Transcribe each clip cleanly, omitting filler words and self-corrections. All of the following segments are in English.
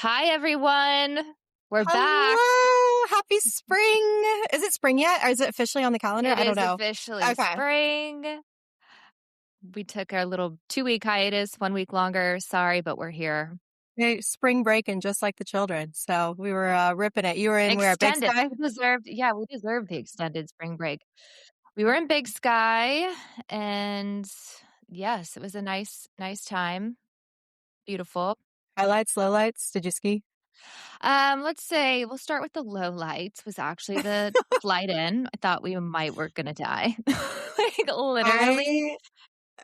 Hi, everyone. We're back. Hello, happy spring. Is it spring yet? Or is it officially on the calendar? It I don't is know. officially Okay. spring. We took our little 2-week hiatus, 1 week longer. Sorry, but we're here. Hey, spring break and just like the children. So we were ripping it. You were in where? Big Extended. Sky? We deserved the extended spring break. We were in Big Sky, and yes, it was a nice time. Beautiful. Highlights, lowlights. Did you ski? Let's say we'll start with the low lights was actually the flight in. I thought we were gonna die. Like literally.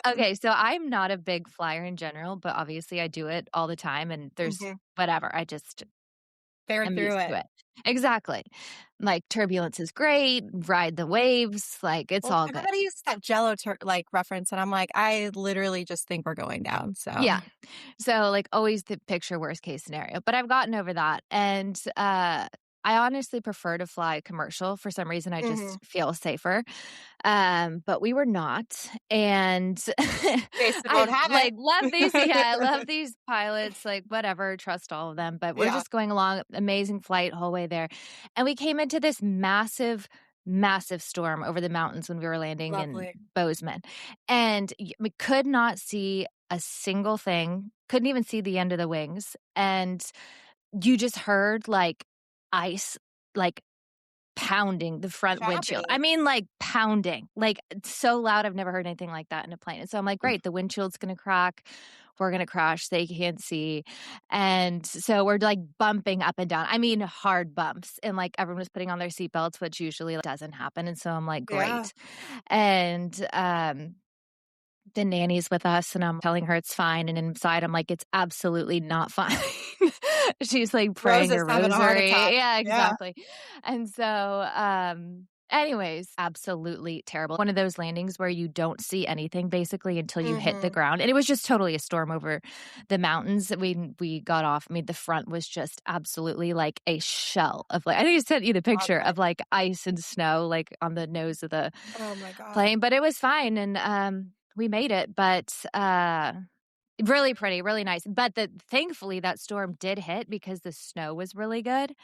I Okay, so I'm not a big flyer in general, but obviously I do it all the time and there's mhm, whatever. I just fared am through used to it. it. Exactly. Like turbulence is great, ride the waves, like it's Well, all good. everybody uses that Jello like reference, and I'm like, I literally just think we're going down. So Yeah. So like always the picture worst case scenario, but I've gotten over that. And I honestly prefer to fly commercial. For some reason I hmm just feel safer. But we were not. And Jason I won't have like love these. Yeah, I love it. these pilots, like whatever, trust all of them. But we're Yeah, just going along, amazing flight whole way there. And we came into this massive storm over the mountains when we were landing in lovely. Bozeman. And we could not see a single thing, couldn't even see the end of the wings. And you just heard like ice, like pounding the front windshield. I Choppy. mean, like pounding, like so loud. I've never heard anything like that in a plane. And so I'm like, great, the windshield's going to crack. We're going to crash. They can't see. And so we're like bumping up and down. I mean, hard bumps. And like everyone was putting on their seatbelts, which usually doesn't happen. And so I'm like, Yeah. great. And, the nanny's with us and I'm telling her it's fine. And inside I'm like, it's absolutely not fine. She's like praying Rosa's her having a heart rosary. attack. Yeah, Yeah. exactly. And so, anyways, absolutely terrible. One of those landings where you don't see anything basically until you hit the Mhm. ground. And it was just totally a storm over the mountains. We got off. I mean, the front was just absolutely like a shell of like I think I sent you the I picture bet. of like ice and snow like on the nose of the Oh my god. plane, but it was fine and we made it, but really pretty, really nice. But thankfully that storm did hit because the snow was really good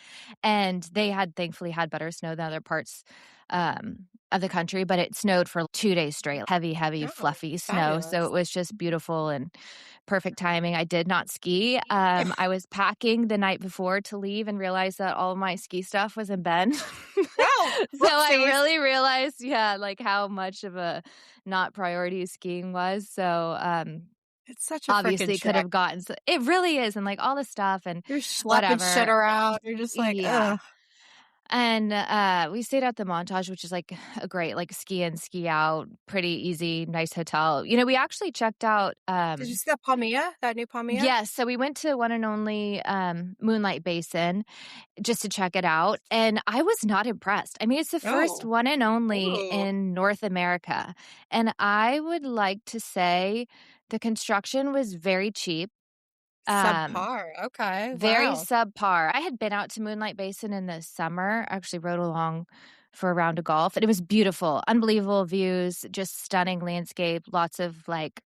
and they had thankfully had better snow than other parts of the country, but it snowed for 2 days straight. Heavy, Oh, fluffy snow. So fabulous. it was just beautiful and perfect timing. I did not ski. I was packing the night before to leave and realized that all of my ski stuff was in bed. No, So I whoopsies. really realized, yeah, like how much of a not priority skiing was. So, It's such a freaking obviously could trek. have gotten it really is, and like all the stuff and You're schlepping shit whatever. around. You're just like, Yeah. ugh. And, we stayed at the Montage, which is like a great, like ski in, ski out, pretty easy, nice hotel. We actually checked out, Did you see that Palmilla? That new Palmilla? yes, so we went to one and only, Moonlight Basin just to check it out, and I was not impressed. I mean, it's the first Oh. one and only Ooh. in North America, and I would like to say the construction was very cheap, um, Subpar. Okay. very Wow. subpar. I had been out to Moonlight Basin in the summer, actually rode along for a round of golf, and it was beautiful, unbelievable views, just stunning landscape, lots of, like,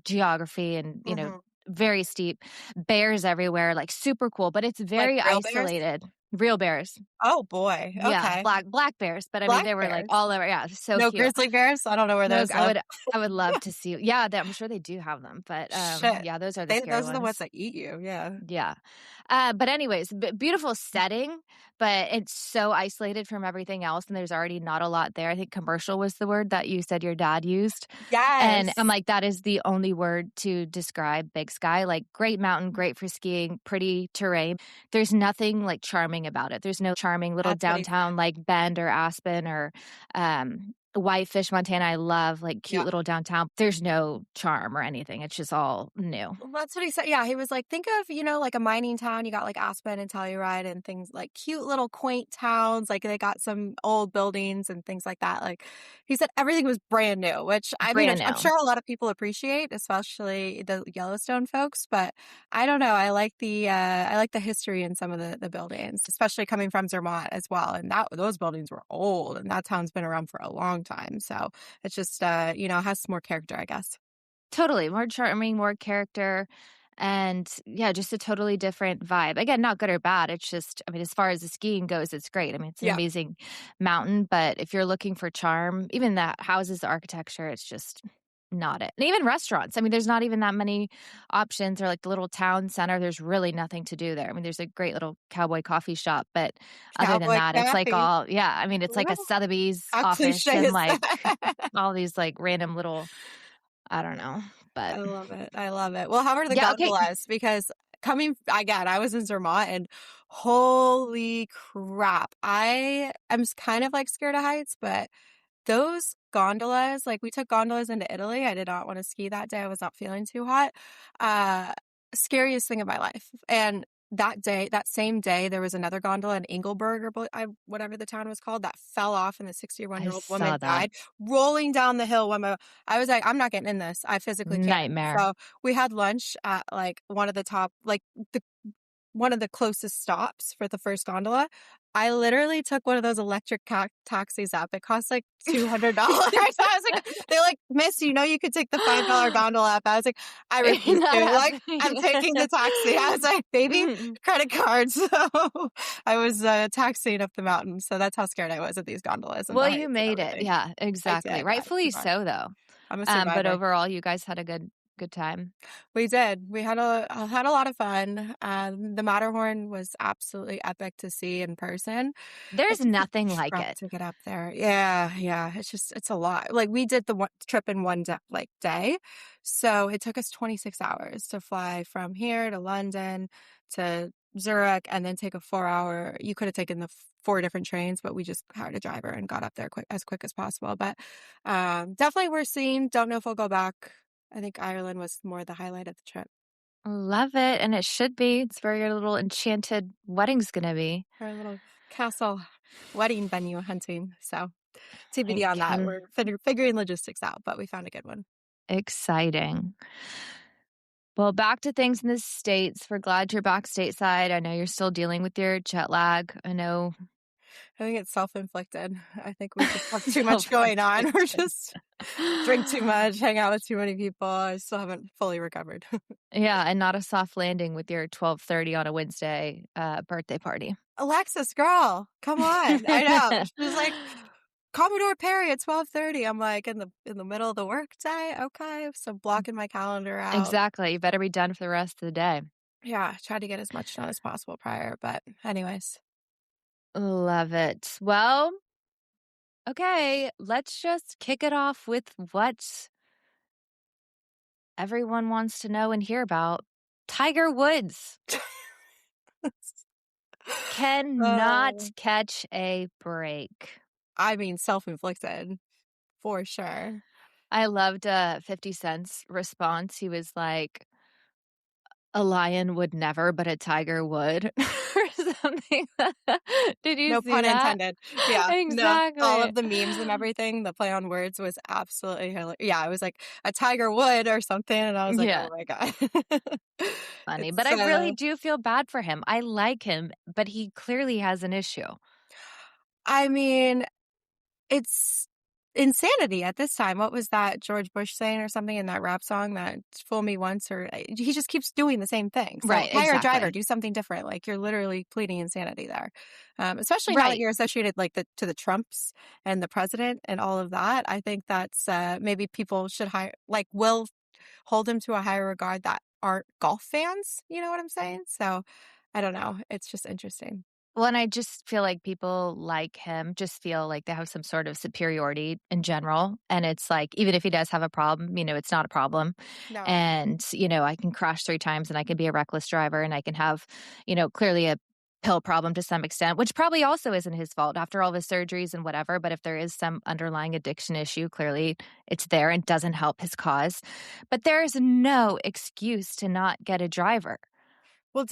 geography and, Mhm. very steep, bears everywhere, like, super cool, but it's Like very real bears? isolated. Real bears. Oh boy. Yeah, Okay. black bears, but I mean, Black they were, like, bears. all over yeah, so No cute. grizzly bears? I don't know where No, those live. I would love to see yeah, I'm sure they do have them, but, Shit. yeah, those are the scary Those are the ones ones. that eat you. Yeah. Yeah. But anyways, beautiful setting, but it's so isolated from everything else, and there's already not a lot there. I think commercial was the word that you said your dad used, and I'm Yes. like, that is the only word to describe Big Sky. Like, great mountain, great for skiing, pretty terrain. There's nothing, like, charming about it. There's no charming little That's what he downtown, said. like, Bend or Aspen or, Whitefish, Montana. I love, like, cute Yeah. little downtown. There's no charm or anything. It's just all new. Well, that's what he said. Yeah, he was like, think of, like a mining town. You got like Aspen and Telluride and things like cute little quaint towns. Like they got some old buildings and things like that. Like he said everything was brand new, which I mean, Brand I'm new. sure a lot of people appreciate, especially the Yellowstone folks, but I don't know. I like the history in some of the buildings, especially coming from Zermatt as well. And those buildings were old and that town's been around for a long time. So it's just, has some more character, I guess. Totally, more charming, more character, And yeah, just a totally different vibe. Again, not good or bad. It's just, I mean, as far as the skiing goes, it's great. I mean, it's an Yeah. amazing mountain, but if you're looking for charm, even the houses, the architecture, it's just not it. And even restaurants. I mean, there's not even that many options or like the little town center. There's really nothing to do there. I mean, there's a great little cowboy coffee shop, but other than Cowboy that, it's like coffee. all, yeah, I mean, it's like a What? Sotheby's How office cliche and is like that? all these like random little, I don't know, but I love it. I love it. Well, how are the yeah, okay. gondolas? Because coming again, I was in Zermatt and holy crap. I am kind of like scared of heights, but those gondolas, like we took gondolas into Italy. I did not want to ski that day. I was not feeling too hot. Uh, Scariest thing of my life. And that day, that same day, there was another gondola in Engelberg or whatever the town was called that fell off and the 61-year I old saw woman that. died rolling down the hill. I was like, I'm not getting in this. I physically can't. Nightmare. So we had lunch at like one of the top, like the one of the closest stops for the first gondola. I literally took one of those electric taxis up. It cost like $200. I was like, they're like, Miss, you know, you could take the $5 gondola up. I was like, I refuse Not to. Like, happening. I'm taking the taxi. I was like, baby, Mhm. credit card. So I was taxiing up the mountain. So that's how scared I was of these gondolas and the Well, you heights and made it. everything. Yeah, I exactly. did. I Rightfully survived. so, though. I'm a But survivor. overall, you guys had a good time. We did. We had a lot of fun. The Matterhorn was absolutely epic to see in person. There's It's just a nothing like trek it. to get up there. Yeah, yeah. It's a lot. Like we did the trip in one day, so it took us 26 hours to fly from here to London to Zurich, and then take a 4 hour. You could have taken the four different trains, but we just hired a driver and got up there quick as possible. But definitely worth seeing. Don't know if we'll go back. I think Ireland was more the highlight of the trip. Love it, and it should be. It's where your little enchanted wedding's gonna be. Our little castle wedding venue hunting. So I TBD on that. can We're figuring logistics out, but we found a good one. exciting. Well, back to things in the States. We're glad you're back stateside. I know you're still dealing with your jet lag. I know I think it's self-inflicted. I think we just have too much going on. We're self-inflicted. just drink too much, hang out with too many people. I still haven't fully recovered. Yeah, and not a soft landing with your 12:30 on a Wednesday, birthday party. Alexis, girl, come on. I know. She was like, Commodore Perry at 12:30. I'm like in the middle of the workday. Okay. So blocking my calendar out. Exactly, you better be done for the rest of the day. Yeah, try to get as much done as possible prior. But anyways. Love it. Well, okay, let's just kick it off with what everyone wants to know and hear about. Tiger Woods cannot Oh, catch a break. I mean, self-inflicted for sure. I loved 50 Cent's response. He was like, a lion would never, but a tiger would, or something. Did you No see pun that? intended. Yeah, no, all Exactly. of the memes and everything, the play on words was absolutely hilarious. Yeah, it was like a tiger would or something, and I was like, Yeah, "Oh my god." funny. But It's I really do feel bad for him. I like him, but he clearly has an issue. I mean, it's insanity at this time. What was that George Bush saying or something in that rap song that "Fool Me Once" or he just keeps doing the same thing. So Right, hire a driver, exactly. do something different. Like you're literally pleading insanity there, especially now that Right. you're associated like to the Trumps and the president and all of that. I think that's maybe people should hire will hold him to a higher regard that aren't golf fans. You know what I'm saying? So I don't know. It's just interesting. Well, and I just feel like people like him just feel like they have some sort of superiority in general. And it's like, even if he does have a problem, it's not a problem. No. And, I can crash 3 times and I can be a reckless driver and I can have, clearly a pill problem to some extent, which probably also isn't his fault after all the surgeries and whatever. But if there is some underlying addiction issue, clearly it's there and doesn't help his cause. But there is no excuse to not get a driver. Well,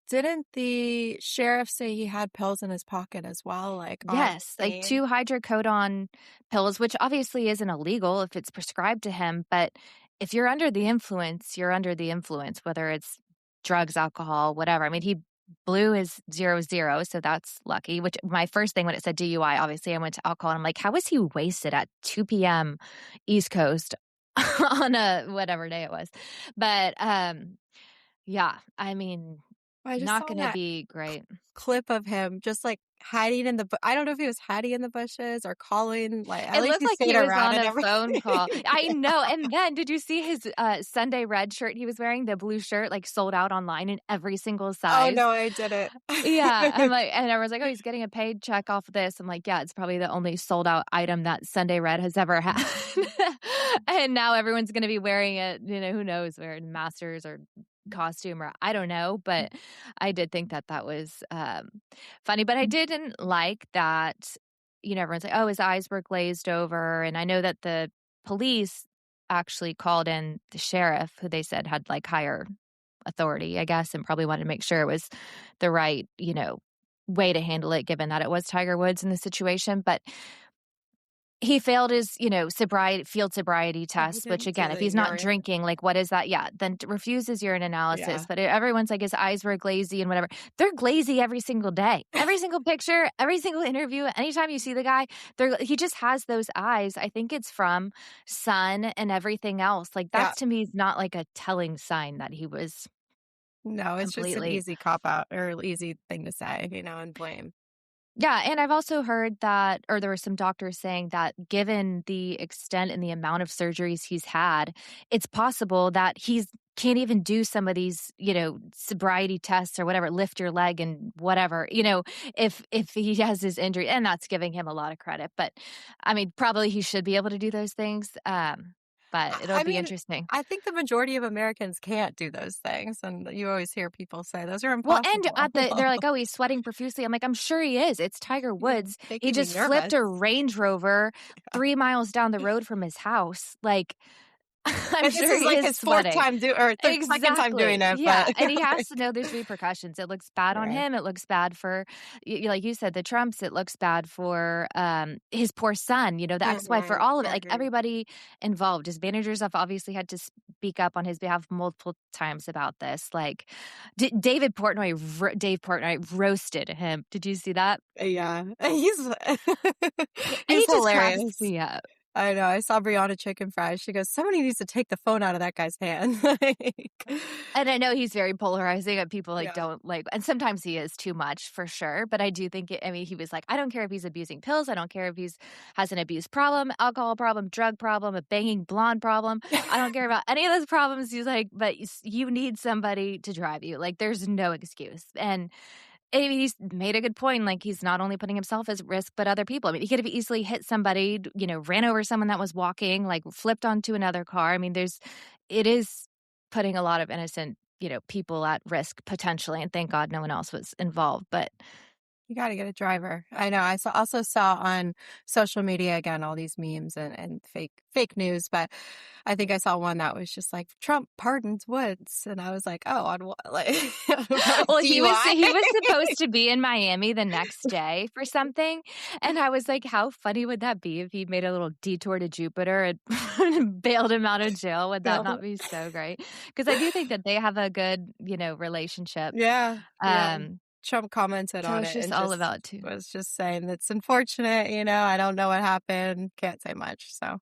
didn't the sheriff say he had pills in his pocket as well, like, on Yes, the like scene? 2 hydrocodone pills, which obviously isn't illegal if it's prescribed to him, but if you're under the influence, you're under the influence, whether it's drugs, alcohol, whatever. I mean, he blew his 0 so that's lucky, which my first thing when it said DUI, obviously I went to alcohol and I'm like, "How was he wasted at 2 PM East Coast on a whatever day it was. But, yeah, I mean, I just not saw gonna that be great. clip of him just, like, hiding in the I don't know if he was hiding in the bushes or calling, like, at It least looked he like stayed he was around on and a everything. phone call. I know, and then did you see his, Sunday red shirt he was wearing? The blue shirt, like, sold out online in every single Oh, size. no, I didn't. Yeah, I'm like and everyone's like, "Oh, he's getting a paycheck off of this." I'm like, "Yeah, it's probably the only sold out item that Sunday Red has ever had." And now everyone's gonna be wearing it, who knows, wearing Masters or costume or I don't know, but I did think that that was, funny, but I didn't like that, everyone's like, "Oh, his eyes were glazed over," and I know that the police actually called in the sheriff, who they said had, like, higher authority, I guess, and probably wanted to make sure it was the right, way to handle it given that it was Tiger Woods in the situation, but he failed his, sobriety field sobriety Oh, he test, which didn't do again, if the he's not urine. drinking, like, what is that? Yeah, then refuses urine analysis, Yeah. but everyone's like his eyes were glazy and whatever. They're glazy every single day. Every single picture, every single interview, anytime you see the guy, he just has those eyes. I think it's from sun and everything else. Like, Yeah. that to me is not like a telling sign that he was No, it's just an completely. easy cop out or easy thing to say, and blame. Yeah, and I've also heard that or there were some doctors saying that given the extent and the amount of surgeries he's had, it's possible that he's can't even do some of these, sobriety tests or whatever, lift your leg and whatever, if he has his injury, and that's giving him a lot of credit. But I mean, probably he should be able to do those things. But it'll I be mean, interesting. I think the majority of Americans can't do those things, and you always hear people say those are Well, and impossible. they're like, "Oh, he's sweating profusely." I'm like, "I'm sure he is. It's Tiger Yeah, Woods. He making me just flipped nervous. a Range Rover 3 miles down the road from his house." Like, I'm And this sure is he like is his 4th sweating. time or 3rd 2nd time doing Exactly. it, Yeah, but and he has like to know there's repercussions. It looks bad on yeah. him. It looks bad for like you said, the Trumps. It looks bad for, his poor son, the ex-wife, for Mhm, all of it. Like, mhm. everybody involved. His managers have obviously had to speak up on his behalf multiple times about this. Like, Dave Portnoy roasted him. Did you see that? Yeah, he's He he's just cracks hilarious. me up. I know, I saw Brianna Chicken Fries, she goes, "Somebody needs to take the phone out of that guy's hand." Like And I know he's very polarizing and people, like, yeah. don't like and sometimes he is too much for sure, but I do think I mean, he was like, "I don't care if he's abusing pills, I don't care if he's has an abuse problem, alcohol problem, drug problem, a banging blonde problem, I don't care about any of those problems." He's like, "But you need somebody to drive you, like, there's no excuse." And I mean, he's made a good point, like, he's not only putting himself at risk, but other people. I mean, he could have easily hit somebody, ran over someone that was walking, like, flipped onto another car. I mean, it is putting a lot of innocent, people at risk potentially, and thank God no one else was involved, but You gotta get a driver. I know. Also saw on social media again all these memes and fake news, but I think I saw one that was just like Trump pardons Woods, and I was like, oh, on what? Like about well, DUI? he was supposed to be in Miami the next day for something, and I was like, how funny would that be if he made a little detour to Jupiter and bailed him out of jail? Would that No. not be so great? Because I do think that they have a good, relationship. Yeah, yeah. Um, Trump commented so on it's it just and all just about to was just saying it's unfortunate. I don't know what happened. Can't say much. So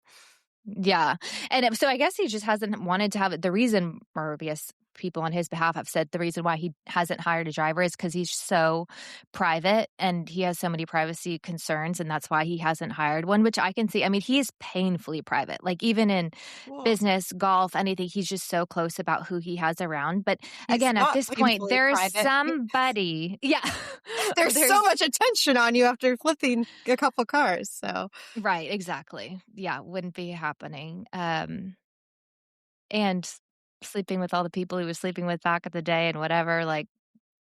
yeah, and so I guess he just hasn't wanted to have it the reason or I guess people on his behalf have said the reason why he hasn't hired a driver is because he's so private and he has so many privacy concerns, and that's why he hasn't hired one, which I can see. I mean, he is painfully private, like, even in cool. business, golf, anything, he's just so close about who he has around, but He's again, at not this point, painfully there's private. somebody yeah, There's so there's much attention on you after flipping a couple cars. So right, exactly. Yeah, wouldn't be happening, and sleeping with all the people he was sleeping with back in the day and whatever, like,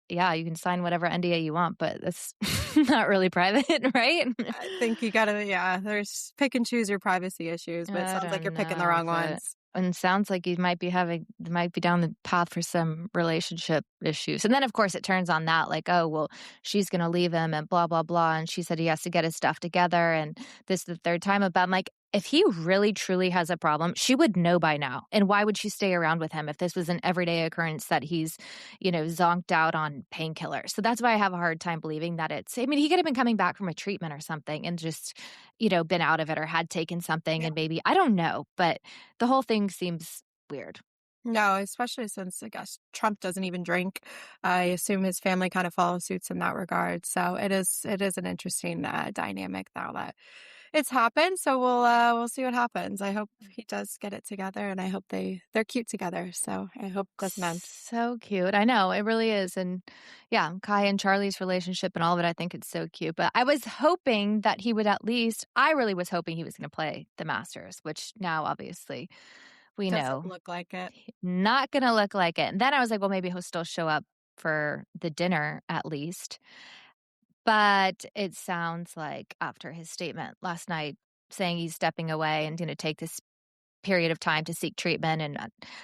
yeah, you can sign whatever NDA you want, but that's not really private, right? I think you gotta, yeah, there's pick and choose your privacy issues, but it I sounds like you're don't picking the know, wrong but ones. and sounds like you might be down the path for some relationship issues. And then of course it turns on that, like, oh, well, she's gonna leave him and blah blah blah. And she said he has to get his stuff together and this is the third time about I'm like, if he really truly has a problem, she would know by now. And why would she stay around with him if this was an everyday occurrence that he's, zonked out on painkillers? So that's why I have a hard time believing that I mean, he could have been coming back from a treatment or something and just, been out of it or had taken something Yeah. and maybe, I don't know, but the whole thing seems weird. No, especially since I guess Trump doesn't even drink. I assume his family kind of follows suits in that regard. So it is an interesting dynamic now that it's happened. So we'll see what happens. I hope he does get it together, and I hope they're cute together. So I hope it doesn't end. So cute. I know, it really is, and yeah, Kai and Charlie's relationship and all of it, I think it's so cute, but I was hoping that he would I really was hoping he was gonna play the Masters, which now obviously we Doesn't know look like it. not gonna look like it, and then I was like, "Well, maybe he'll still show up for the dinner at least," but it sounds like after his statement last night saying he's stepping away and gonna take this period of time to seek treatment and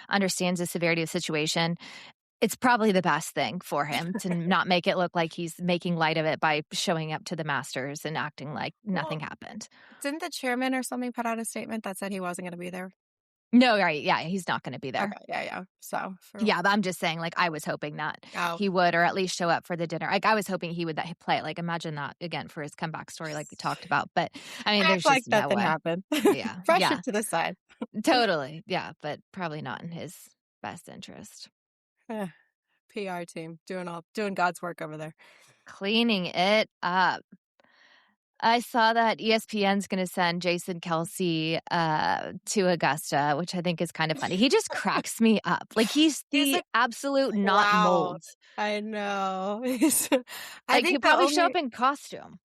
understands the severity of the situation, it's probably the best thing for him to not make it look like he's making light of it by showing up to the Masters and acting like Well, nothing happened. didn't the chairman or something put out a statement that said he wasn't going to be there? No, right, yeah, he's not gonna be there. Okay, yeah, yeah. So for Yeah, but I'm just saying, like, I was hoping that oh, he would or at least show up for the dinner. Like, I was hoping he would that he'd play, like, imagine that again for his comeback story like we talked about, but, I mean, act there's like just no nothing way. happened. Yeah, Brush yeah, it to the side. totally, yeah, but probably not in his best interest. Eh, PR team doing God's work over there. Cleaning it up. I saw that ESPN's gonna send Jason Kelsey, to Augusta, which I think is kind of funny. He just cracks me up. Like, he's He's the a absolute not clown. mold. I know. I Like, think he'd the probably show only up in costume.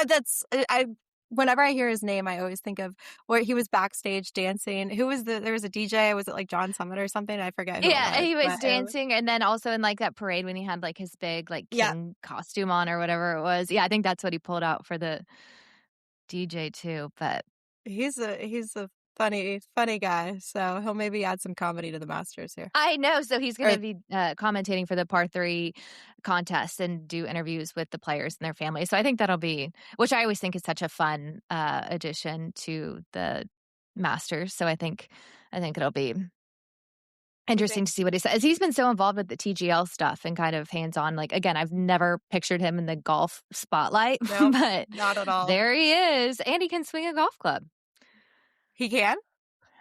that's I whenever I hear his name, I always think of where he was backstage dancing. Who was there was a DJ, was it like John Summit or something? I forget who it Yeah, was, he was but it was dancing, and then also in, like, that parade when he had, like, his big, like, yeah, king costume on or whatever it was. Yeah, I think that's what he pulled out for the DJ too, but he's a funny guy, so he'll maybe add some comedy to the Masters here. I know, so he's Or gonna be, commentating for the par 3 contest and do interviews with the players and their families, so I think that'll be which I always think is such a fun, addition to the Masters, so I think it'll be you think interesting to see what he says. He's been so involved with the TGL stuff and kind of hands-on, like, again, I've never pictured him in the golf spotlight, nope, but not at all. there he is, and he can swing a golf club. He can?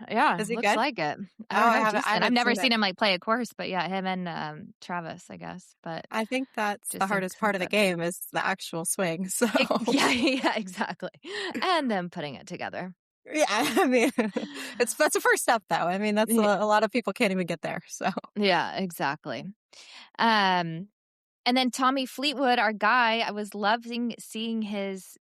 Yeah, Is he looks good? like it. Oh, I don't know, I decent. I've haven't never seen it. seen him, like, play a course, but yeah, him and, Travis, I guess, but I think that's the just seems hardest part of the good. game is the actual swing, so Yeah, yeah, exactly, and then putting it together. yeah, I mean, that's a first step, though. I mean, that's Ye a lot of people can't even get there, so yeah, exactly. Um, and then Tommy Fleetwood, our guy, I was loving seeing his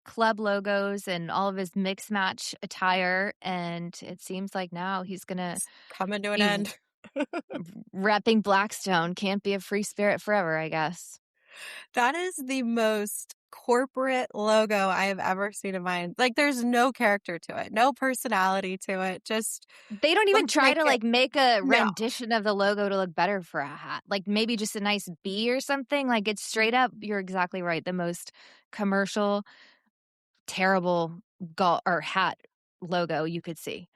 club logos and all of his mixed match attire, and it seems like now he's gonna it's coming to an be end. repping Blackstone. Can't be a free spirit forever, I guess. That is the most corporate logo I have ever seen in my like, there's no character to it, no personality to it, just They don't even let's try make to, it like, make a no. rendition of the logo to look better for a hat. Like, maybe just a nice bee or something, like, it's straight up you're exactly right, the most commercial, terrible or hat logo you could see.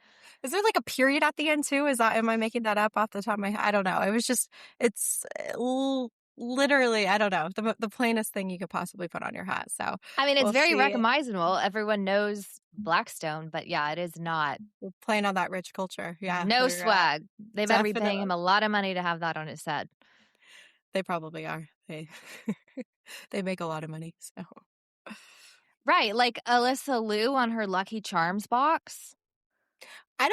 Is there, like, a period at the end too? Is that am I making that up off the top of my head? I don't know. It was just it's literally, I don't know, the plainest thing you could possibly put on your hat, so I mean, it's we'll very see. recognizable, everyone knows Blackstone, but yeah, it is not We're playing on that rich culture. Yeah, no they're, swag. They better be paying definitely him a lot of money to have that on his set. they probably are. They they make a lot of money, so Right, like Alyssa Liu on her Lucky Charms box. I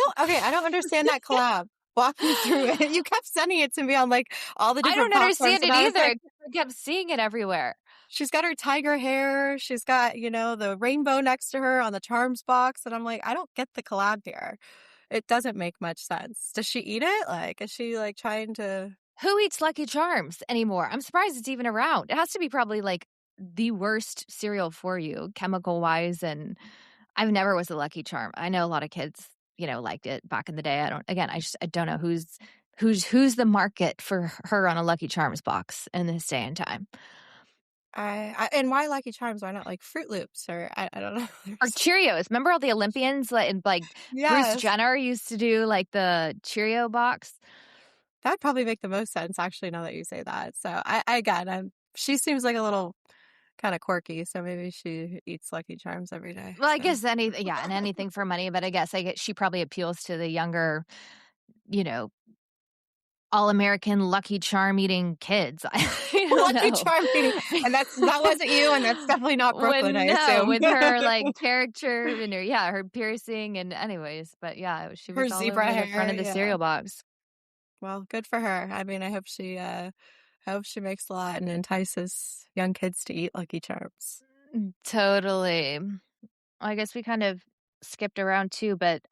don't understand that collab. Walk me through it. You kept sending it to me on, like, all the I different don't platforms, understand and it I was either, like, I kept seeing it everywhere. she's got her tiger hair, she's got, the rainbow next to her on the charms box, and I'm like, I don't get the collab here. It doesn't make much sense. Does she eat it? Like, is she, like, trying to Who eats Lucky Charms anymore? I'm surprised it's even around. It has to be probably, like, the worst cereal for you, chemical-wise, and I've never was a Lucky Charm. I know a lot of kids, liked it back in the day. I don't know who's the market for her on a Lucky Charms box in this day and time. And why Lucky Charms? Why not like Fruit Loops or I don't know. Or Cheerios. Remember all the Olympians, like, Bruce Yes, Jenner used to do, like, the Cheerio box? that'd probably make the most sense actually now that you say that. So again, she seems like a little kind of quirky, so maybe she eats Lucky Charms every day. Well, I So guess and anything for money, but I guess she probably appeals to the younger, you know, all-American Lucky Charm eating kids. I don't Lucky know. Charm eating, and that wasn't you, and that's definitely not Brooklyn, When I no, assume. with her, like, character and her piercing and anyways, but yeah, she Her was all zebra over the front hair, of the yeah. cereal box. Well, good for her. I mean, I hope she makes a lot and entices young kids to eat Lucky Charms. Totally. I guess we kind of skipped around too, but,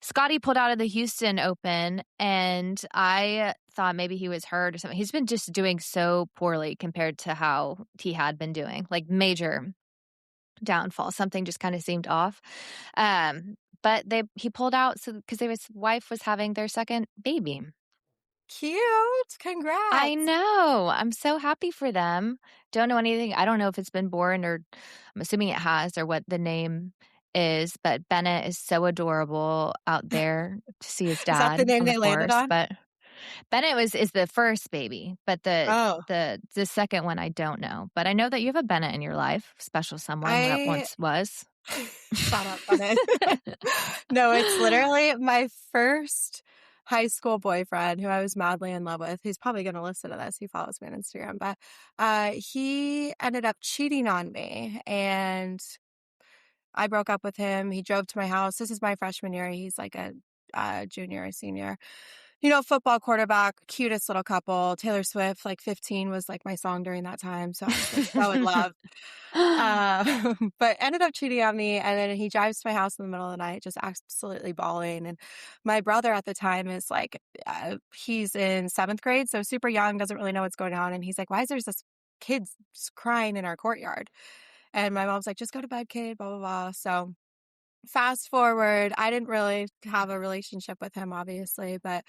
Scotty pulled out of the Houston Open, and I thought maybe he was hurt or something. He's been just doing so poorly compared to how he had been doing, like, major downfall. Something just kinda seemed off. But he pulled out because his wife was having their 2nd baby. Cute. I Congrats. know. I'm so happy for them. Don't know anything. I don't know if it's been born or I'm assuming it has or what the name is, but Bennett is so adorable out there to see his Is that the dad name on the they landed course, on? but Bennett is the first baby, but Oh, the second one I don't know. But I know that you have a Bennett in your life, special someone that I once was. shout out Bennett. No, it's literally my first high school boyfriend who I was madly in love with. He's probably gonna listen to this. He follows me on Instagram, but, he ended up cheating on me, and I broke up with him. He drove to my house. This is my freshman year. He's like a, junior or senior. Football quarterback, cutest little couple. Taylor Swift, like 15 was like my song during that time, so I was like so in love. But ended up cheating on me, and then he drives to my house in the middle of the night, just absolutely bawling. And my brother at the time is like, he's in 7th grade, so super young, doesn't really know what's going on. And he's like, "Why is there this kid crying in our courtyard?" And my mom's like, "Just go to bed, kid." Blah blah blah. So fast forward, I didn't really have a relationship with him, obviously, but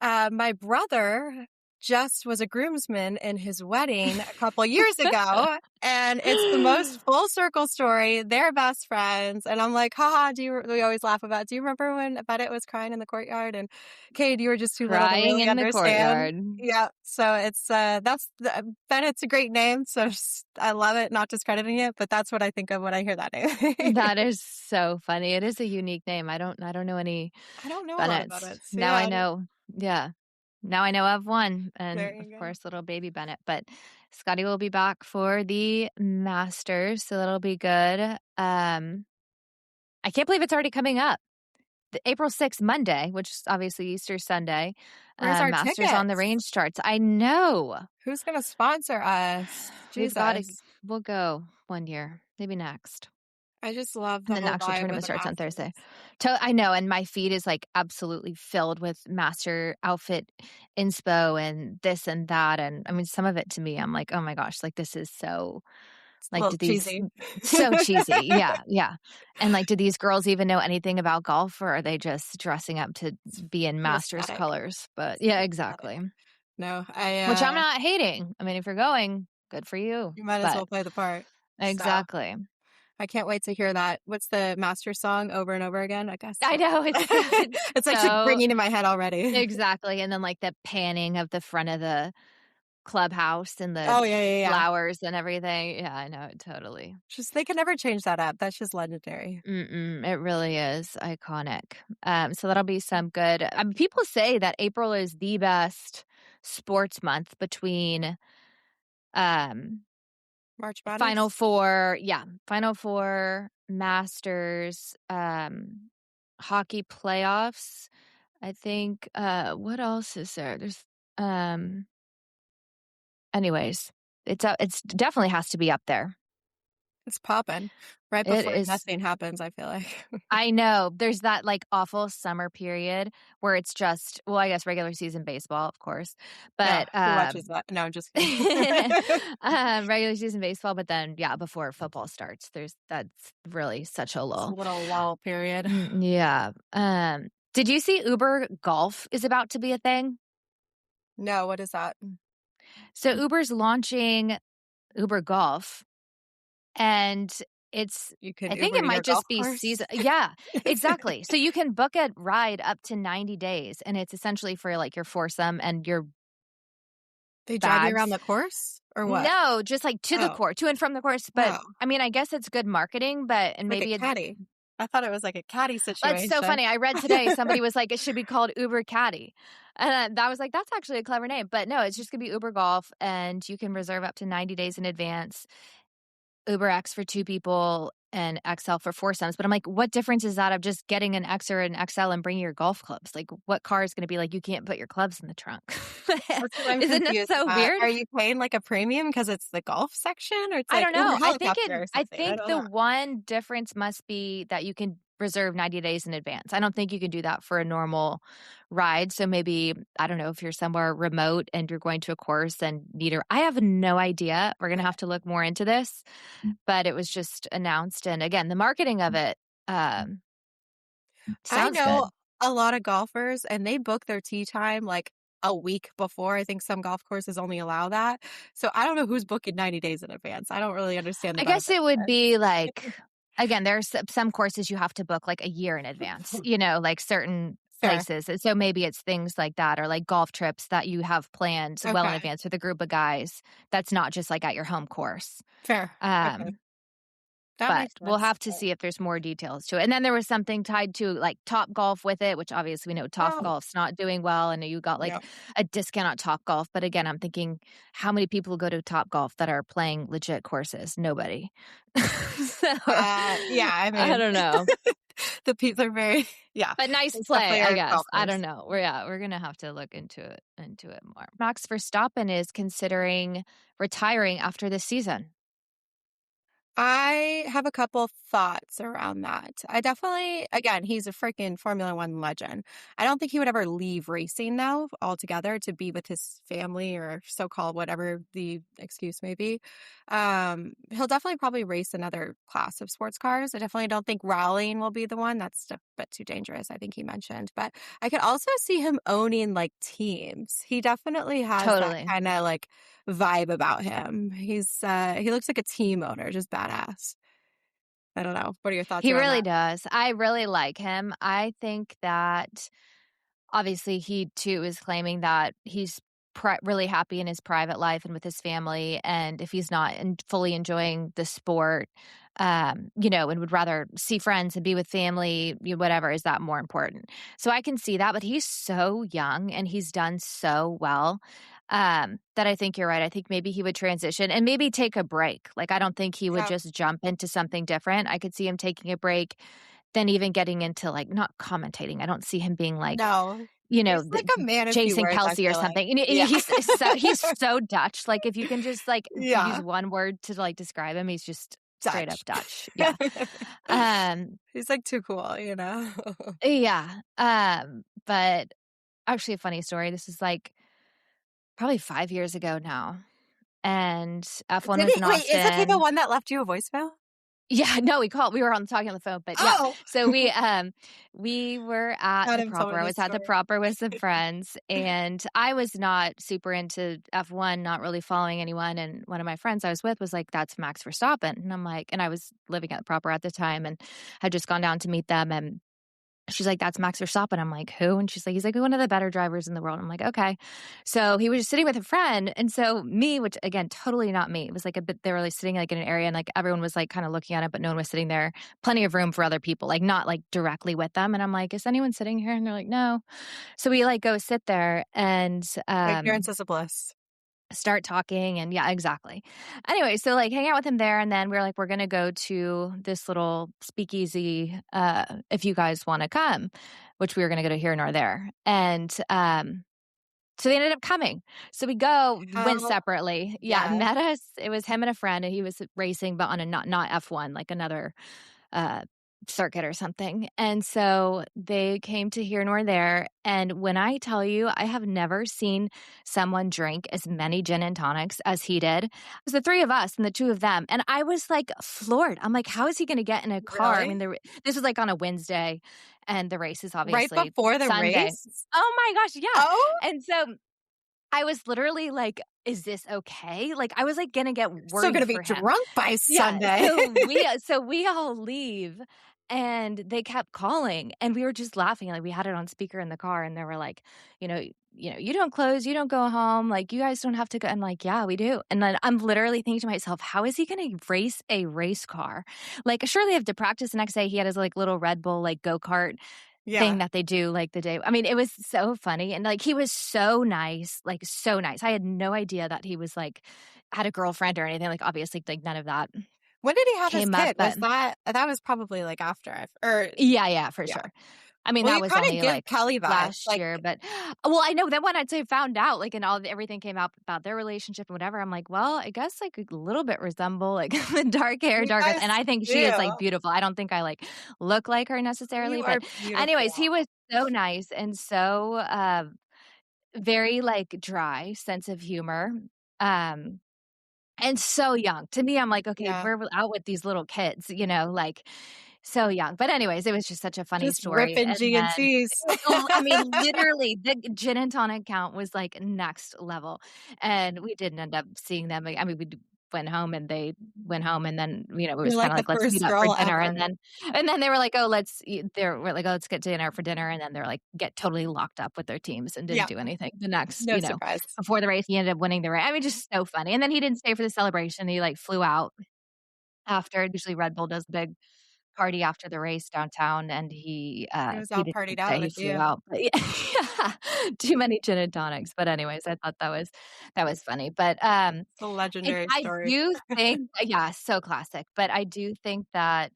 my brother just was a groomsman in his wedding a couple years ago, and it's the most full circle story. They're best friends, and I'm like, haha, we always laugh about, do you remember when Bennett was crying in the courtyard and Cade, you were just too little to Crying really in the understand? courtyard. Yeah, so it's Bennett's a great name, so I love it, not discrediting it, but that's what I think of when I hear that name. That is so funny. It is a unique name. I don't know any I don't know a lot about Bennetts. it, so Now I yeah, know. Yeah. Now I know of one, and there of you go. course, little baby Bennett. But Scotty will be back for the Masters, so that'll be good. I can't believe it's already coming up. The April 6th, Monday, which is obviously Easter Sunday. Where's our Masters on the tickets? range starts. I know. Who's gonna sponsor us? We've got to. Jesus. We'll go one year, maybe next. I just love And the then the whole actual vibe of tournament the starts on Thursday. Masters. I know, and my feed is, like, absolutely filled with master outfit inspo and this and that, and, I mean, some of it to me, I'm like, "Oh my gosh, like, this is so It's a like, little do these" cheesy. so cheesy. Yeah, yeah. And, like, do these girls even know anything about golf, or are they just dressing up to It's be in the Masters aesthetic. colors? But It's yeah, the aesthetic. exactly. No, Which I'm not hating. I mean, if you're going, good for you, you might as but well play the part. So, exactly. I can't wait to hear that. What's the Masters song over and over again? I guess I so. know, it's It's, like, so ringing in my head already. exactly, and then, like, the panning of the front of the clubhouse and the Oh, yeah, yeah, yeah. flowers and everything. Yeah, I know, totally. Just they can never change that up. That's just legendary. It really is iconic. So that'll be some good people say that April is the best sports month between, um, March Final Madness? 4 yeah, Final 4, Masters, hockey playoffs. I think, what else is there? There's, um anyways, it's definitely has to be up there. It's popping right It before is nothing happens, I feel like. I know. There's that, like, awful summer period where it's just well, I guess regular season baseball, of course, Yeah, but, who watches that? No, I'm just kidding. regular season baseball, but then, yeah, before football starts, that's really such a It's a lull. little lull period. Yeah. Did you see Uber Golf is about to be a thing? No, what is that? So Uber's launching Uber Golf, and it's You can I think Uber it to your might golf just be course. season. Yeah, exactly. So you can book a ride up to 90 days, and it's essentially for, like, your foursome and your They drive you around bags. the course or what? No, just, like, Oh, to and from the course, but, oh, I mean, I guess it's good marketing, but and like a maybe it caddy. I thought it was like a caddy that's so situation. funny. I read today somebody was like, "It should be called Uber Caddy." And that was like, "That's actually a clever name." But no, it's just gonna be Uber Golf, and you can reserve up to 90 days in advance. Uber X for 2 people and XL for foursomes, but I'm like, what difference is that of just getting an X or an XL and bringing your golf clubs? Like, what car is gonna be like, "You can't put your clubs in the trunk?" That's what I'm Isn't it confused so about. weird? Are you paying like a premium because it's the golf section or it's I like don't Uber know. helicopter or I something? I think don't the know. one difference must be that you can reserve 90 days in advance. I don't think you can do that for a normal ride. So maybe, I don't know, if you're somewhere remote and you're going to a course and need a I have no idea. We're gonna have to look more into this, but it was just announced. And again, the marketing of it I sounds know good. a lot of golfers and they book their tee time like a week before. I think some golf courses only allow that. So I don't know who's booking 90 days in advance. I don't really understand the I guess benefit it would of be like again, there's some courses you have to book like a year in advance, this. like certain Fair. places. And so maybe it's things like that or like golf trips that you have planned well in Okay. advance with a group of guys. That's not just like at your home course. Fair. Okay. Um, That but makes we'll sense. have to see if there's more details to it. And then there was something tied to like Top Golf with it, which obviously we know Top Oh, Golf's not doing well. I know you got like yeah. a discount on Top Golf, but again, I'm thinking how many people go to Top Golf that are playing legit courses? Nobody. So Yeah, I I mean, don't know. the people are very, yeah, But nice they play, definitely I are guess. I don't golfers. know. We're gonna have to look into it more. Max Verstappen is considering retiring after this season. I have a couple thoughts around that. I definitely, again, he's a freaking Formula One legend. I don't think he would ever leave racing though altogether to be with his family or so-called whatever the excuse may be. He'll definitely probably race another class of sports cars. I definitely don't think rallying will be the one. That's a bit too dangerous, I think he mentioned. But I could also see him owning like teams. He definitely has that Totally. kind of like vibe about him. He looks like a team owner, just badass. I don't know. What are your thoughts He around really that? does. I really like him. I think that obviously he too is claiming that he's really happy in his private life and with his family, and if he's not fully enjoying the sport, and would rather see friends and be with family, whatever, is that more important? So I can see that, but he's so young and he's done so well. That I think you're right. I think maybe he would transition and maybe take a break. Like, I don't think he would Yeah. just jump into something different. I could see him taking a break, then even getting into, like, not commentating. I don't see him being like, No. He's like the a man of few Jason words, I Kelsey or feel like. something. And Yeah. he's so Dutch. Like, if you can just, like, use Yeah. one word to, like, describe him, he's just straight up Dutch. Dutch. Yeah. Um, He's like too cool, you know? yeah. But actually a funny story. This is, like, probably 5 years ago now, and F1 Did was he in wait, is he the Austin. one that left you a voicemail? Yeah, no, we were on talking on the phone, but yeah. Oh, So we were at had the him tell proper. me I this was at the story. proper with some friends, and I was not super into F1, not really following anyone, and one of my friends I was with was like, "That's Max Verstappen." And I'm like, and I was living at the proper at the time and had just gone down to meet them, and she's like, "That's Max Verstappen." I'm like, "Who?" And she's like, "He's like one of the better drivers in the world." I'm like, "Okay." So he was just sitting with a friend. And so me, which again, totally not me. It was like a bit, they were like sitting like in an area and like everyone was like kind of looking at it, but no one was sitting there. Plenty of room for other people, like not like directly with them. And I'm like, "Is anyone sitting here?" And they're like, "No." So we like go sit there and Ignorance is a bliss. start talking, and yeah, exactly. Anyway, so, like, hang out with him there, and then we're like, "We're gonna go to this little speakeasy, if you guys wanna come," which we were gonna go to here nor there, and, so they ended up coming. So went Hell separately. Yeah, yeah. met us. It was him and a friend, and he was racing, but on a not F1, like another, uh, circuit or something. And so they came to here nor there. And when I tell you, I have never seen someone drink as many gin and tonics as he did. It was the three of us and the two of them. And I was like floored. I'm like, how is he going to get in a car? I mean, Really? this was like on a Wednesday, and the race is Right obviously before the Sunday. race? Oh my gosh, yeah. Oh, And so I was literally like is this okay? Like, I was, like, gonna get Still worried gonna be for him. drunk by Yeah, Sunday. so we all leave, and they kept calling, and we were just laughing, like, we had it on speaker in the car, and they were like, "You don't close, you don't go home, like, you guys don't have to go." I'm like, "Yeah, we do." And then I'm literally thinking to myself, "How is he gonna race a race car?" Like, surely I have to practice the next day. He had his, like, little Red Bull, like, go-kart thing Yeah. that they do, like, the day I mean, it was so funny, and, like, he was so nice, like, so nice. I had no idea that he was, like had a girlfriend or anything, like, obviously, like, none of that When did he have his came up, kid? but Was that was probably, like, after or yeah, yeah, for yeah. sure. I mean, Well, that you was kinda only, give like, Kelly vibes, last like, year, but well, I know then when I'd say found out, like, and everything came out about their relationship and whatever, I'm like, "Well, I guess I could a little bit resemble, like, the dark hair, you darker" guys and I think she is, like, do. beautiful. I don't think I, like, look like her You necessarily, are but anyways, he beautiful. was so nice and so, very, like, dry sense of humor, um and so young. To me, I'm like, "Okay, Yeah. we're out with these little kids," like, so young. But anyways, it was just such a funny Just story, ripping and G and then T's. oh, I mean, literally, the gin and tonic count was, like, next level, and we didn't end up seeing them. I mean, we went home, and they went home, and then, it You're was like kinda the like, "Let's meet first up for girl dinner," ever. and then they were like, "Oh, we're like, "Oh, let's get dinner for dinner," and then they're, like, get totally locked up with their teams and didn't Yeah, do anything. The next, no surprise. before the race, he ended up winning the race. I mean, just so funny, and then he didn't stay for the celebration. He, like, flew out after. Usually Red Bull does a big party after the race downtown, and He was he all didn't partied stay, out he with flew you. out, but yeah, yeah, too many gin and tonics, but anyways, I thought that was funny, but, It's a legendary I story. do think yeah, so classic, but I do think that,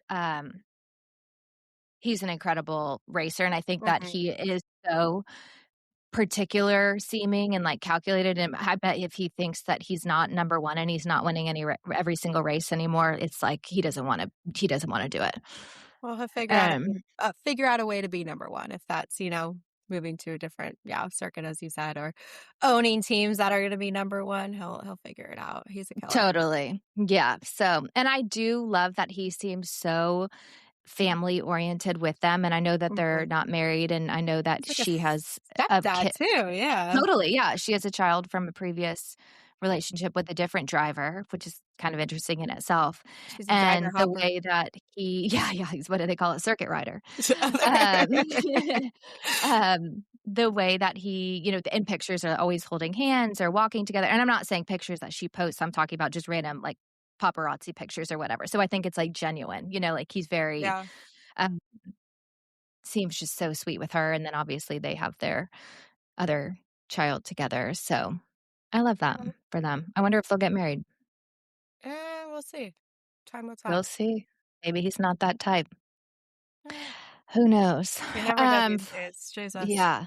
he's an incredible racer, and I think that Mhm. he is so particular seeming and, like, calculated, and I bet if he thinks that he's not number 1 and he's not winning every single race anymore, it's like he doesn't wanna do it. Well, he'll Um, figure out a way to be number 1 if that's, moving to a different, circuit, as you said, or owning teams that are gonna be number 1. He'll figure it out. He's a killer. totally. Yeah, so and I do love that he seems so family oriented with them, and I know that they're Mhm. not married, and I know that He's like a she has a stepdad kid. too, yeah. Totally, yeah, she has a child from a previous relationship with a different driver, which is kind of interesting in itself, She's a driver and the hopper. way that he yeah, yeah, he's what do they call it? Circuit rider. Um, the way that he, in pictures are always holding hands or walking together, and I'm not saying pictures that she posts, I'm talking about just random, like, paparazzi pictures or whatever, so I think it's, like, genuine, like, he's very, Yeah. um seems just so sweet with her, and then obviously they have their other child together, so I love that Well, for them. I wonder if they'll get married. we'll see. Time will We'll tell. see. Maybe he's not that type. Eh, Who knows? you never know Um, these days, Jesus. yeah.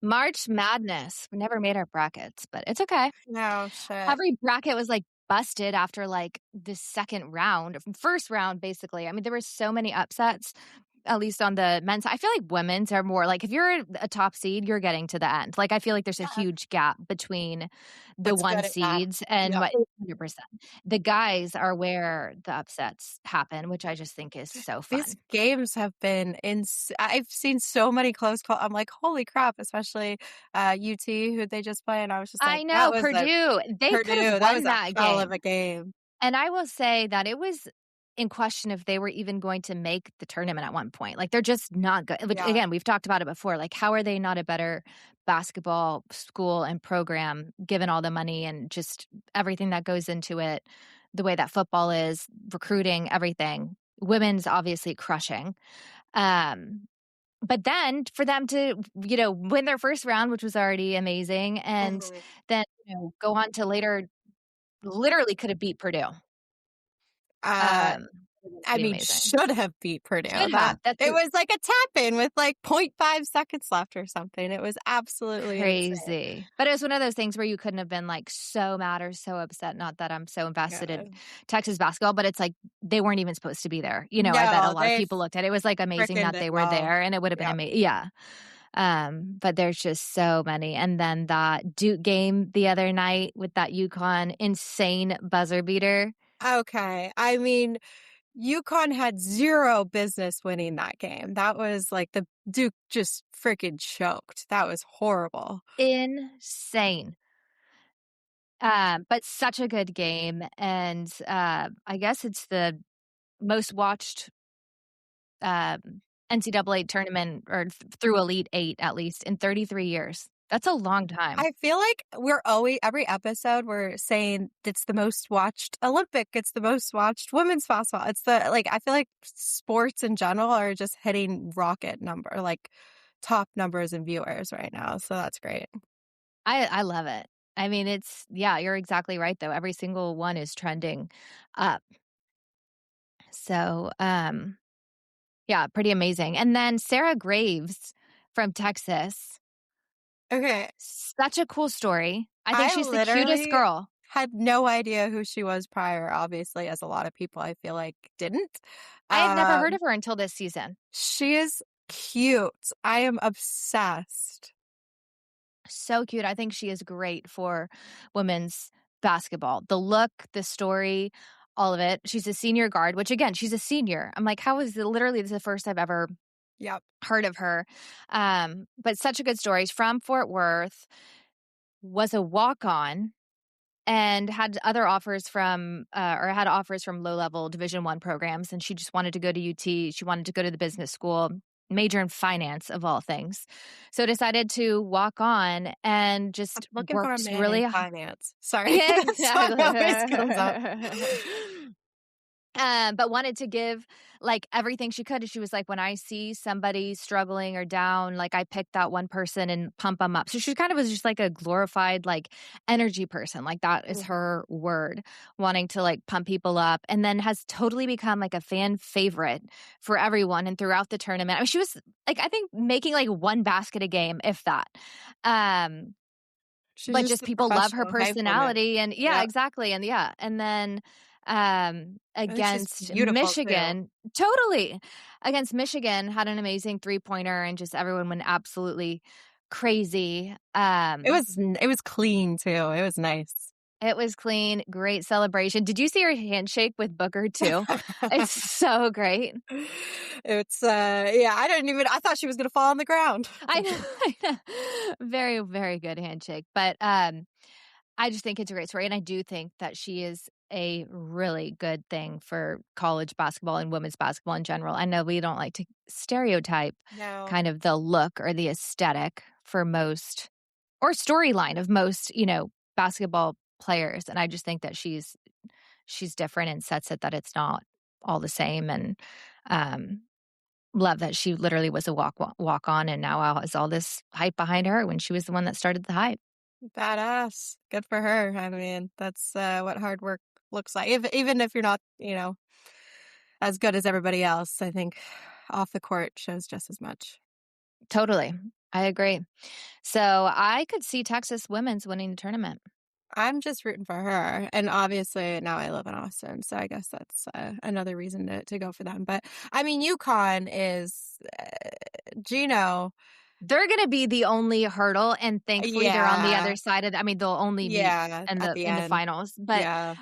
March Madness. We never made our brackets, but it's okay. No, shit. Every bracket was, like, busted after, like, the 2nd round, first round, basically. I mean, there were so many upsets, at least on the men's I feel like women's are more like, if you're a top seed, you're getting to the end. Like, I feel like there's a Yeah. huge gap between the What's 1 good and bad. seeds and Yep. what 100%. The guys are where the upsets happen, which I just think is so These fun. games have been I've seen so many close call I'm like, "Holy crap," especially, UT, who they just play, and I was just like, I "That know, was a Purdue, they could have Purdue, that was won a that hell of game. a game." And I will say that it was in question if they were even going to make the tournament at one point. Like, they're just not good. Which, Yeah. again, we've talked about it before. Like, how are they not a better basketball school and program given all the money and just everything that goes into it, the way that football is, recruiting, everything. Women's obviously crushing. Um, but then for them to, win their first round, which was already amazing, and Mhm. then, go on to later literally could have beat Purdue. Uh, Um, it was I pretty mean, amazing. should have beat Purdue. Should That have. That's it was like a tap in with like point 0.5 seconds left or something. It was absolutely insane. crazy. But it was one of those things where you couldn't have been, like, so mad or so upset, not that I'm so invested Yeah. in Texas basketball, but it's like they weren't even supposed to be there. I bet a No, lot of they people looked at it. It was, like, amazing frickin' that did they were well. there, and it would have been Yeah. yeah. But there's just so many, and then that Duke game the other night with that UConn insane buzzer beater. Okay. I mean, UConn had 0 business winning that game. That was like the Duke just freaking choked. That was horrible. Insane. But such a good game, and, I guess it's the most watched, NCAA tournament or through Elite 8 at least in 33 years. That's a long time. I feel like we're always every episode we're saying it's the most watched Olympic, it's the most watched women's basketball. It's the like I feel like sports in general are just hitting rocket number like top numbers in viewers right now. So that's great. I love it. I mean, it's yeah, you're exactly right, though. Every single one is trending up. So, yeah, pretty amazing. And then Sarah Graves from Texas, Okay. such a cool story. I think I she's the cutest literally girl. had no idea who she was prior, obviously, as a lot of people I feel like didn't. I had never heard Um, of her until this season. she is cute. I am obsessed. So cute. I think she is great for women's basketball. The look, the story, all of it. She's a senior guard, which again, she's a senior. I'm like, how is it literally this is the first I've ever Yep. heard of her. But such a good story. She's from Fort Worth, was a walk-on and had other offers from or had offers from low-level Division 1 programs, and she just wanted to go to UT. She wanted to go to the business school, major in finance of all things. So decided to walk on and I'm just looking for a worked man in really finance. Sorry. Yeah, That's what always comes up. exactly. But wanted to give, like, everything she could. And she was like, "When I see somebody struggling or down, like, I pick that one person and pump them up." So she kind of was just like a glorified, like, energy person. Like, that is Mhm. her word, wanting to, like, pump people up, and then has totally become, like, a fan favorite for everyone and throughout the tournament. I mean, she was, like, I think making, like, 1 basket a game, if that. Um She's but just just a people love her professional hype woman. personality and yeah, Yep. exactly, and yeah, and then, I think she's against beautiful too. Michigan totally, against Michigan, had an amazing three-pointer and just everyone went absolutely crazy, It was clean too. It was nice. it was clean, great celebration. Did you see her handshake with Booker too? It's so great. It's yeah, I thought she was gonna fall on the ground. I know, I know. Very, very good handshake, but, I just think it's a great story, and I do think that she is a really good thing for college basketball and women's basketball in general. I know we don't like to stereotype No. kind of the look or the aesthetic for most or storyline of most, basketball players, and I just think that she's different and sets it that it's not all the same, and, um, love that she literally was a walk on and now has all this hype behind her when she was the one that started the hype. Badass. Good for her. I mean, that's what hard work looks like. Even if you're not, as good as everybody else, I think off the court shows just as much. Totally. I agree. So I could see Texas women's winning the tournament. I'm just rooting for her. And obviously now I live in Austin, so I guess that's another reason to go for them. But I mean, UConn is Gino. They're gonna be the only hurdle, and thankfully they're on the Yeah. other side of the I mean, they'll only meet Yeah. in At the the in the end. finals, but, Yeah.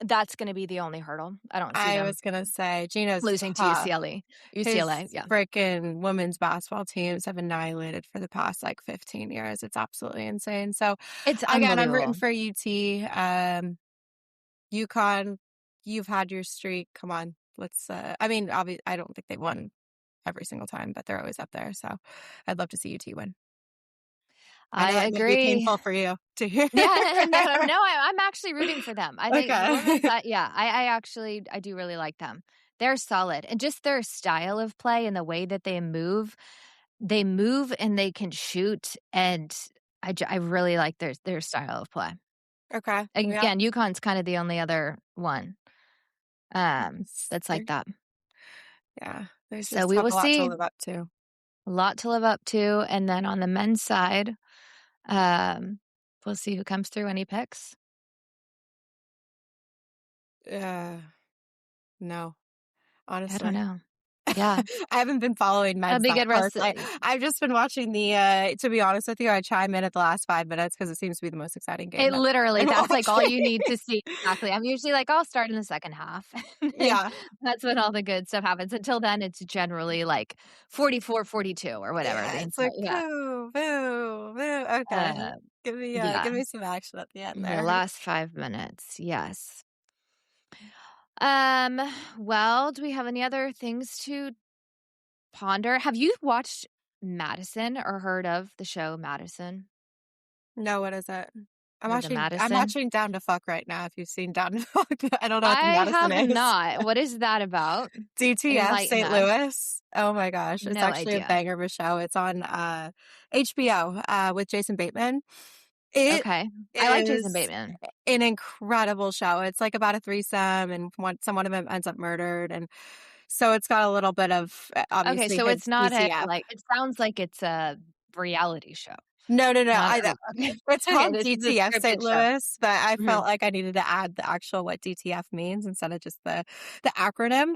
that's gonna be the only hurdle. I don't see I them was gonna say Gino's losing to tough. His UCLA, yeah. freaking women's basketball teams have annihilated for the past like 15 years. It's absolutely insane. So It's again, I'm rooting unbelievable. for UT. UConn, you've had your streak. Come on. Let's I mean, I don't think they won every single time, but they're always up there. So I'd love to see UT win. I I know that might be agree. painful for you to hear. Yeah, no, I'm actually rooting for them. I think the Okay. women's yeah, I actually I do really like them. They're solid, and just their style of play and the way that they move and they can shoot, and I really like their style of play. Okay. Yeah. Again, UConn's kinda the only other one, that's like They're that. they So just we have will a lot to see. live up to. A lot to live up to, and then on the men's side, um, we'll see who comes through. Any picks? Uh, no, I don't honestly. know. Yeah. I haven't been following That'd men's be that good close. rest I've just been watching to be honest with you, I chime in at the last 5 minutes because it seems to be the most exciting game it that I've literally, been that's, like, all watching. you need to see. Exactly. I'm usually like, I'll start in the second half, and then Yeah. that's when all the good stuff happens. Until then, it's generally, like, 44-42 or whatever the Yeah, it's entire like, yeah. "Boo, boo, boo." Okay. Uh, Give yeah. me some action at the end The there. last 5 minutes, yes. Um, well, do we have any other things to ponder? Have you watched Madison or heard of the show Madison No, what is it? or The I'm Madison? watching Down to Fuck right now, if you've seen Down to Fuck. I don't know what the I Madison have is. not. What is that about? DTF Enlighten St. us. Louis. Oh my gosh, it's No actually a idea. banger of a show. It's on, HBO, with Jason Bateman. It Okay. I like Jason is Bateman. an incredible show. It's, like, about a threesome and one of them ends up murdered, and so it's got a little bit of, Okay, obviously so it's his not a DTF. like it sounds like it's a reality show. No, no, no, Not I a know. okay. It's Okay, called this is a DTF St. scripted show. Louis, but I felt Mhm. like I needed to add the actual what DTF means instead of just the acronym,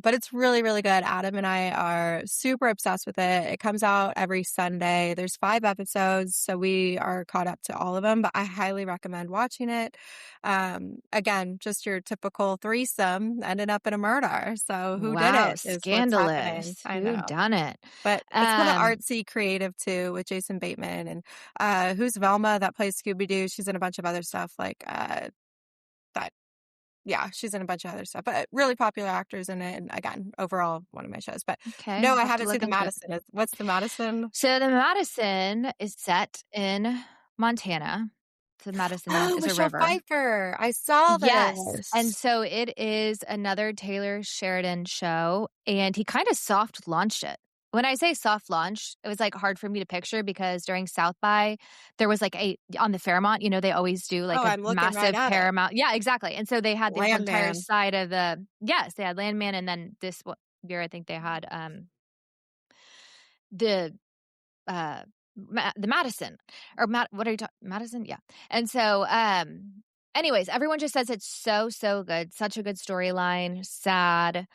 but it's really, really good. Adam and I are super obsessed with it. It comes out every Sunday. There's 5 episodes, so we are caught up to all of them, but I highly recommend watching it. Again, just your typical threesome ended up in a murder, so who did Wow, it is what's happening. scandalous. I Who know. done it? But it's kinda Um, artsy creative too with Jason Bateman and, who's Velma that plays Scooby-Doo? She's in a bunch of other stuff like, that yeah, she's in a bunch of other stuff, but really popular actors in it, and again, overall, one of my shows, but okay, no, I'll I have to haven't seen look the into it. Madison. What's the Madison? So the Madison is set in Montana. The Madison Oh, is a Michelle river. Pfeiffer. I saw Yes, and this. so it is another Taylor Sheridan show, and he kinda soft launched it. When I say soft launch, it was, like, hard for me to picture because during South by, there was, like, a on the Fairmont, they always do, like, Oh, a I'm looking right massive at it. Paramount yeah, exactly, and so they had the whole entire Landman. side of the yes, they had Landman, and then this year, I think they had, the the Madison or what are you talking Madison? Yeah. And so, anyways, everyone just says it's so, so good. Such a good storyline, sad.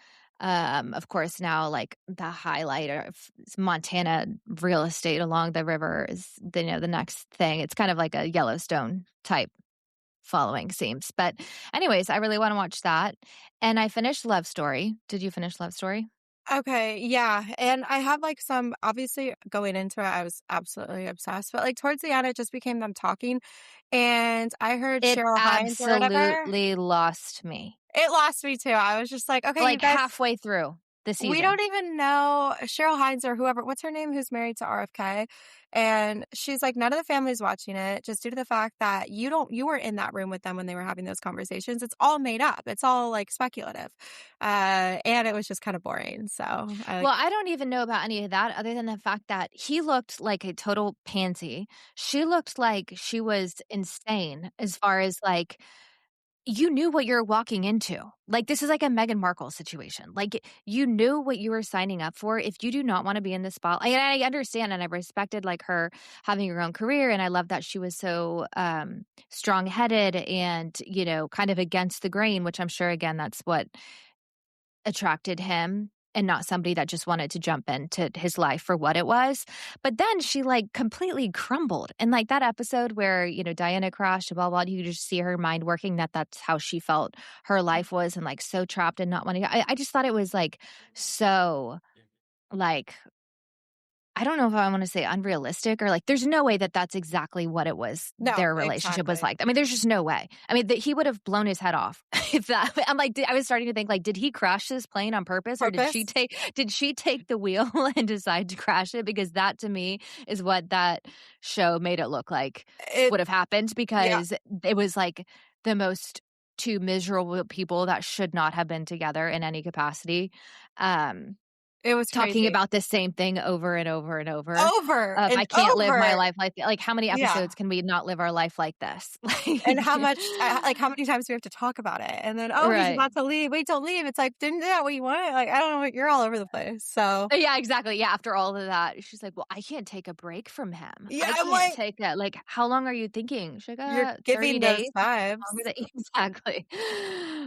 Of course, now like the highlight of Montana real estate along the river is the next thing. It's kind of like a Yellowstone type following seems. But anyways, I really want to watch that. And I finished Love Story. Did you finish Love Story? Okay, yeah, and I have, like, some obviously, going into it, I was absolutely obsessed, but, like, towards the end, it just became them talking, and I heard It Cheryl Hines or whatever. absolutely lost me. It lost me too. I was just like, "Okay, you Like, guys." halfway through the We season. don't even know Cheryl Hines or whoever what's her name who's married to RFK, and she's like, "None of the family's watching it just due to the fact that you were in that room with them when they were having those conversations. It's all made up. It's all, like, speculative." And it was just kinda boring, so I, like Well, I don't even know about any of that other than the fact that he looked like a total pansy. She looked like she was insane as far as, like, you knew what you're walking into. Like, this is like a Meghan Markle situation. Like, you knew what you were signing up for. If you do not wanna be in the spotlight and I understand and I respected, like, her having her own career, and I love that she was so, strong-headed and, kind of against the grain, which I'm sure, again, that's what attracted him and not somebody that just wanted to jump into his life for what it was. But then she like completely crumbled. And like that episode where, Diana crashed, blah, blah, you could just see her mind working that's how she felt her life was and like so trapped and not wanting I just thought it was like so like I don't know if I wanna say unrealistic or, like, there's no way that that's exactly what it was No, their relationship was exactly. like. I mean, there's just no way. I mean, that he would have blown his head off if that I'm like, I was starting to think, like, did he crash this plane on purpose, or Purpose? did she take the wheel and decide to crash it? Because that to me is what that show made it look like It would have happened yeah, because it was, like, the most 2 miserable people that should not have been together in any capacity. Um it was Talking crazy. about the same thing over and over and over Over of, and "I can't live my over. life like, how many Yeah. episodes can we not live our life like this?" And how Like much like, how many times do we have to talk about it? And then, "Oh, he's right. about to leave. Wait, don't leave." It's like, "Didn't that what you wanted?" Like, I don't know, you're all over the place. So, Yeah, exactly, yeah, after all of that, she's like, "Well, I can't take a break from him. yeah, I I'm can't like, take a like, how long are you thinking?" She's like, "You're 30 giving those days." vibes." Longer than exactly.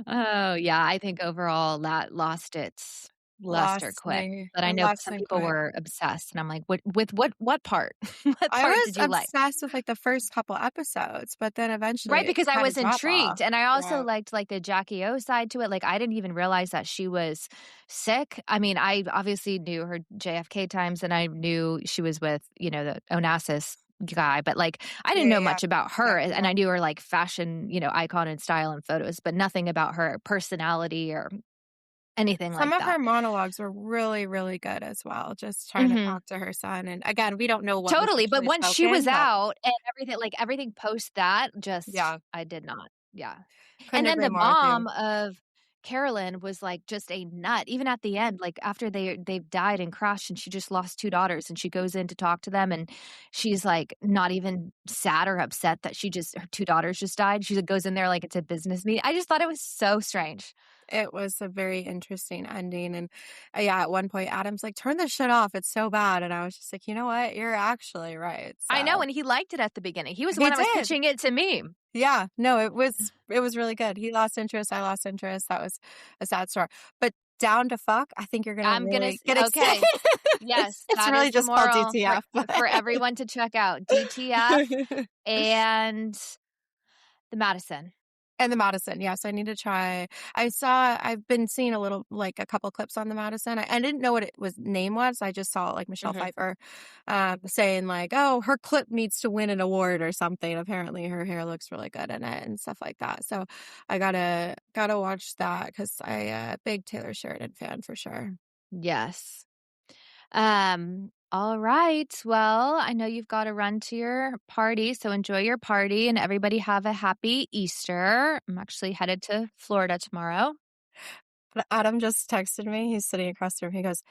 Oh, yeah, I think overall that lost its lost her quick. But I know Lost some me people quick. were obsessed, and I'm like, "What part? What I part was did you like?" obsessed with, like, the first couple episodes, but then eventually Right, it because I kinda was dropped off. intrigued, and I also Yeah. liked, like, the Jackie O side to it, like, I didn't even realize that she was sick. I mean, I obviously knew her JFK times, and I knew she was with, the Onassis guy, but, like, I didn't Yeah, know yeah. much about her, and Yeah. I knew her, like, fashion, icon and style and photos, but nothing about her personality or anything Some like of that. her monologues were really, really good as well, just trying to Mhm. talk to her son, and again, we don't know what was Totally, but actually once she was spoken, but out and everything post that, just yeah, I did not. Yeah. couldn't And then agree the more with you. mom of Carolyn was, like, just a nut, even at the end, like, after they've died and crashed and she just lost 2 daughters and she goes in to talk to them and she's, like, not even sad or upset that her 2 daughters just died. She goes in there like it's a business meeting. I just thought it was so strange. It was a very interesting ending, and, yeah, at one point, Adam's like, "Turn this shit off, it's so bad," and I was just like, "You know what? You're actually right," I know, so and he liked it at the beginning. He was the he one that was did. pitching it to me. Yeah, no, it was really good. He lost interest, I lost interest, that was a sad story, but Down to Fuck, I think you're gonna I'm gonna really s get excited. Okay. It's Yes, it's that is really the just called moral DTF, but for everyone to check out, DTF and the Madison. and the Madison, yes, I need to try. I've been seeing a couple clips on the Madison. I didn't know what it was name was. I just saw like Michelle Mhm. Pfeiffer saying like, "Oh, her clip needs to win an award or something." Apparently, her hair looks really good in it and stuff like that. So I gotta watch that because I big Taylor Sheridan fan for sure. Yes. All right. Well, I know you've got to run to your party, so enjoy your party and everybody have a happy Easter. I'm actually headed to Florida tomorrow. But Adam just texted me. He's sitting across the room. He goes,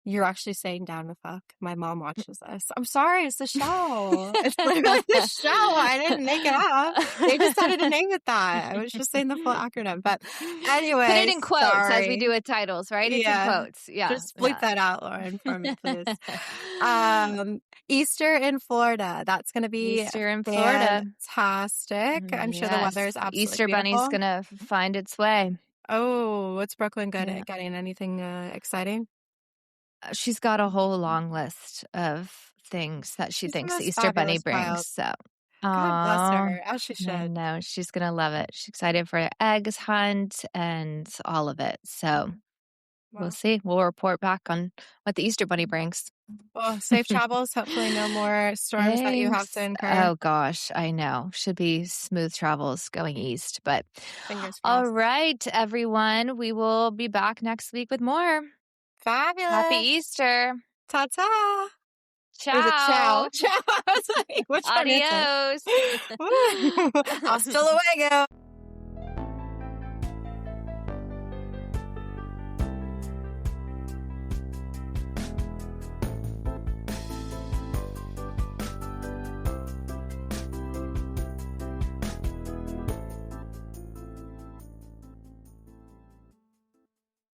"You're actually saying down the fuck. My mom watches this." I'm sorry, it's the show. It's literally the show. I didn't make it up. They decided to name it that. I was just saying the full acronym. But Put it anyway, in quotes as we do sorry. with titles, right? It's in Yeah. quotes. Yeah, Just bleep yeah. that out, Lauren, for me, please. Easter in Florida. That's gonna be Easter in Florida. fantastic. I'm sure the weather Yes, is absolutely Easter Bunny's beautiful. gonna find its way. Oh, what's Brooklyn good Yeah. at getting? Anything exciting? She's got a whole long list of things that she She's the thinks the most Easter Bunny fabulous brings, child. so God bless aw, her, as she I should. know, she's gonna love it. She's excited for eggs hunt and all of it, so we'll Well, see. We'll report back on what the Easter Bunny brings. well, safe travels. Hopefully, no more storms that you have to Thanks. incur. Oh gosh, I know. Should be smooth travels going east, but Fingers all crossed. right, everyone, we will be back next week with more. Happy Fabulous. Easter. Ta ta. Or is it ciao? Ciao. Ciao. I was like, which one is it? Adios. Woo. Hasta luego.